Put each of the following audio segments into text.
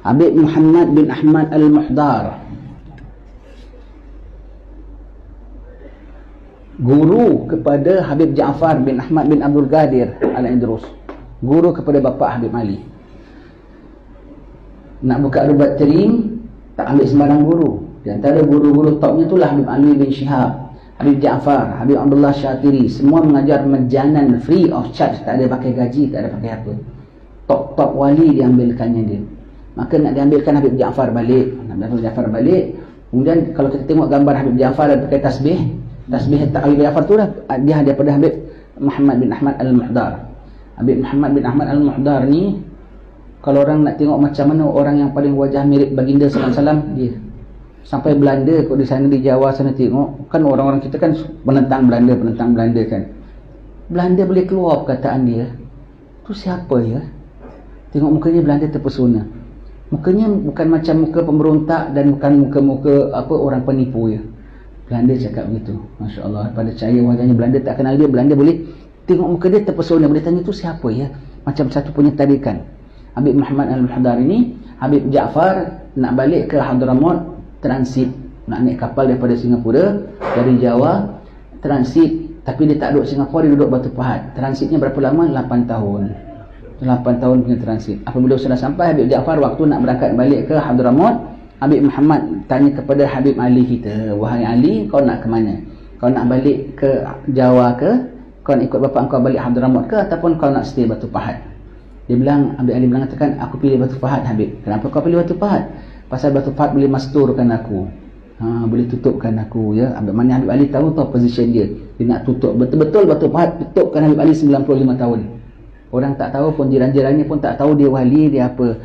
Habib Muhammad bin Ahmad Al-Muhdar, guru kepada Habib Ja'far bin Ahmad bin Abdul Qadir Al-Indrus, guru kepada bapa Habib Ali. Nak buka rubat terim, tak ambil sembarang guru. Di antara guru-guru topnya itulah Habib Ali bin Shihab, Habib Ja'far, Habib Abdullah Syatiri. Semua mengajar majanan, free of charge, tak ada pakai gaji, tak ada pakai apa. Top-top wali diambilkannya dia. Maka nak diambilkan Habib Ja'far balik, kemudian kalau kita tengok gambar Habib Ja'far dan pakai tasbih Habib Ja'far tu lah, dia daripada Habib Muhammad bin Ahmad Al-Muhdar. Habib Muhammad bin Ahmad Al-Muhdar ni, kalau orang nak tengok macam mana orang yang paling wajah mirip baginda sallallahu alaihi wasallam, dia. Sampai Belanda kot di sana, di Jawa sana tengok, kan orang-orang kita kan penentang Belanda kan. Belanda boleh keluar perkataan dia. Tu siapa ya? Tengok mukanya, Belanda terpesona. Mukanya bukan macam muka pemberontak dan bukan muka-muka apa orang penipu ya. Belanda cakap begitu. Masya Allah, pada cahaya wajahnya, Belanda tak kenal dia, Belanda boleh tengok muka dia terpesona, boleh tanya tu siapa ya? Macam satu punya tarikan. Habib Muhammad Al-Muhdar ini, Habib Ja'far nak balik ke Hadramaut, transit, nak naik kapal daripada Singapura, dari Jawa, transit, tapi dia tak duduk Singapura, dia duduk Batu Pahat. Transitnya berapa lama? 8 tahun. 8 tahun punya transit. Apabila sudah sampai Habib Ja'far, waktu nak berangkat balik ke Hadramaut, Habib Muhammad tanya kepada Habib Ali kita, wahai Ali, kau nak ke mana? Kau nak balik ke Jawa ke? Kau nak ikut bapa kau balik Hadramaut ke? Ataupun kau nak stay Batu Pahat? Dia bilang, Habib Ali bilang, katakan, aku pilih Batu Pahat Habib. Kenapa kau pilih Batu Pahat? Pasal Batu Pahat boleh masturkan aku, boleh tutupkan aku ya. Mana Habib Ali tahu position dia, dia nak tutup betul-betul Batu Pahat, tutupkan Habib Ali 95 tahun. Orang tak tahu pun, jiran-jirannya pun tak tahu dia wali, dia apa.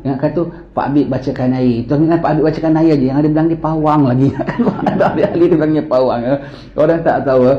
Yang kata Pak Habib bacakan air, tu kan Pak Habib bacakan air aja, yang ada bilang dia pawang lagi. Habib Ali dia bilangnya pawang ya. Orang tak tahu